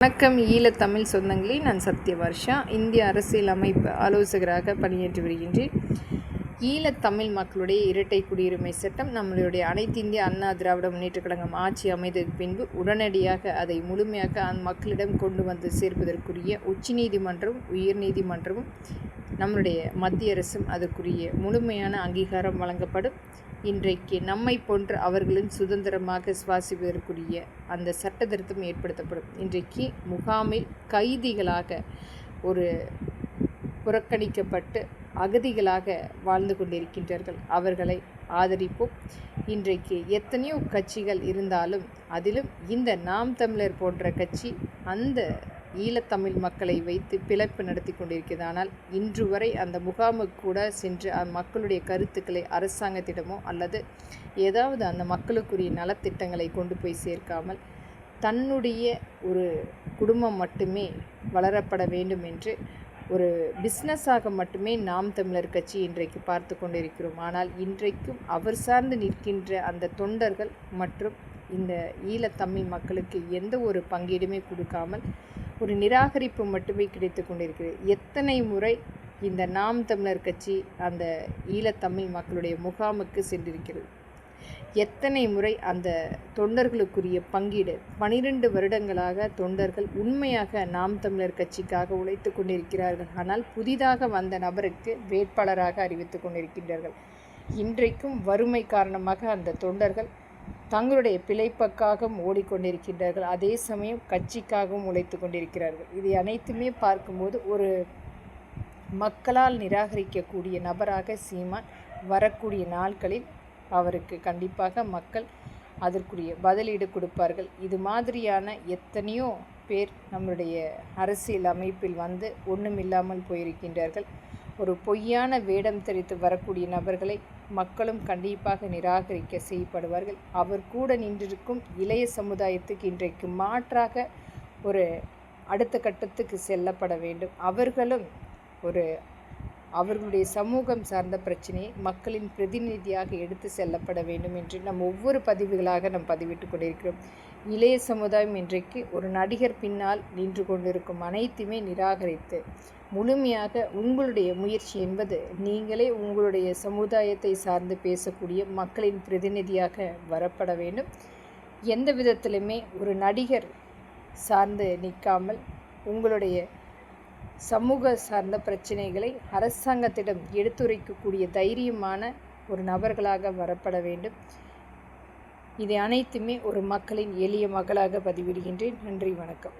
வணக்கம் ஈழத்தமிழ் சொந்தங்களே, நான் சத்யவர்ஷா இந்திய அரசியல் அமைப்பு ஆலோசகராக பணியாற்றி வருகின்றேன். ஈழத்தமிழ் மக்களுடைய இரட்டை குடியுரிமை சட்டம் நம்மளுடைய அனைத்து இந்திய அண்ணா திராவிட முன்னேற்றக் கழகம் ஆட்சி அமைந்ததற்கு பின்பு உடனடியாக அதை முழுமையாக அந்த மக்களிடம் கொண்டு வந்து சேர்ப்பதற்குரிய உச்சநீதிமன்றம் உயர்நீதிமன்றமும் நம்மளுடைய மத்திய அரசும் அதற்குரிய முழுமையான அங்கீகாரம் வழங்கப்படும். இன்றைக்கு நம்மை போன்ற அவர்களும் சுதந்திரமாக சுவாசிப்பதற்குரிய அந்த சட்ட திருத்தம் ஏற்படுத்தப்படும். இன்றைக்கு முகாமில் கைதிகளாக ஒரு புறக்கணிக்கப்பட்டு அகதிகளாக வாழ்ந்து கொண்டிருக்கின்றார்கள். அவர்களை ஆதரிப்போம். இன்றைக்கு எத்தனையோ கட்சிகள் இருந்தாலும் அதிலும் இந்த நாம் தமிழர் போன்ற கட்சி அந்த ஈழத்தமிழ் மக்களை வைத்து பிளப்பு நடத்தி கொண்டிருக்கிறது. ஆனால் இன்று வரை அந்த முகாமுக்கு கூட சென்று மக்களுடைய கருத்துக்களை அரசாங்கத்திடமோ அல்லது ஏதாவது அந்த மக்களுக்குரிய நலத்திட்டங்களை கொண்டு போய் சேர்க்காமல் தன்னுடைய ஒரு குடும்பம் மட்டுமே வளரப்பட வேண்டும் என்று ஒரு பிஸ்னஸாக மட்டுமே நாம் தமிழர் கட்சி இன்றைக்கு பார்த்து கொண்டிருக்கிறோம். ஆனால் இன்றைக்கும் அவர் சார்ந்து நிற்கின்ற அந்த தொண்டர்கள் மற்றும் இந்த ஈழத்தமிழ் மக்களுக்கு எந்த ஒரு பங்கீடுமே கொடுக்காமல் ஒரு நிராகரிப்பு மட்டுமே கிடைத்து கொண்டிருக்கிறது. எத்தனை முறை இந்த நாம் தமிழர் கட்சி அந்த ஈழத்தமிழ் மக்களுடைய முகாமுக்கு சென்றிருக்கிறது, எத்தனை முறை அந்த தொண்டர்களுக்குரிய பங்கீடு 12 வருடங்களாக தொண்டர்கள் உண்மையாக நாம் தமிழர் கட்சிக்காக உழைத்து கொண்டிருக்கிறார்கள். ஆனால் புதிதாக வந்த நபருக்கு வேட்பாளராக அறிவித்து கொண்டிருக்கின்றார்கள். இன்றைக்கும் வறுமை காரணமாக அந்த தொண்டர்கள் தங்களுடைய பிழைப்புக்காகவும் ஓடிக்கொண்டிருக்கின்றார்கள். அதே சமயம் கட்சிக்காகவும் உழைத்து கொண்டிருக்கிறார்கள். இதை அனைத்துமே பார்க்கும்போது ஒரு மக்களால் நிராகரிக்கக்கூடிய நபராக சீமான் வரக்கூடிய நாட்களில் அவருக்கு கண்டிப்பாக மக்கள் அதற்குரிய பதிலீடு கொடுப்பார்கள். இது மாதிரியான எத்தனையோ பேர் நம்முடைய அரசியல் அமைப்பில் வந்து ஒன்றுமில்லாமல் போயிருக்கின்றார்கள். ஒரு பொய்யான வேடம் தெரித்து வரக்கூடிய நபர்களை மக்களும் கண்டிப்பாக நிராகரிக்க செய்யப்படுவார்கள். அவர் கூட நின்றிருக்கும் இளைய சமுதாயத்துக்கு இன்றைக்கு மாற்றாக ஒரு அடுத்த கட்டத்துக்கு செல்லப்பட வேண்டும். அவர்களும் அவர்களுடைய சமூகம் சார்ந்த பிரச்சனையை மக்களின் பிரதிநிதியாக எடுத்து செல்லப்பட வேண்டும் என்று ஒவ்வொரு பதிவுகளாக பதிவிட்டு கொண்டிருக்கிறோம். இளைய சமுதாயம் இன்றைக்கு ஒரு நடிகர் பின்னால் நின்று கொண்டிருக்கும் அனைத்துமே நிராகரித்து முழுமையாக உங்களுடைய முயற்சி என்பது நீங்களே உங்களுடைய சமுதாயத்தை சார்ந்து பேசக்கூடிய மக்களின் பிரதிநிதியாக வரப்பட வேண்டும். எந்த விதத்திலுமே ஒரு நடிகர் சார்ந்து நிற்காமல் உங்களுடைய சமூக சார்ந்த பிரச்சனைகளை அரசாங்கத்திடம் எடுத்துரைக்கக்கூடிய தைரியமான ஒரு நபர்களாக வரப்பட வேண்டும். இதை அனைத்துமே ஒரு மக்களின் எளிய மகளாக பதிவிடுகின்றேன். நன்றி, வணக்கம்.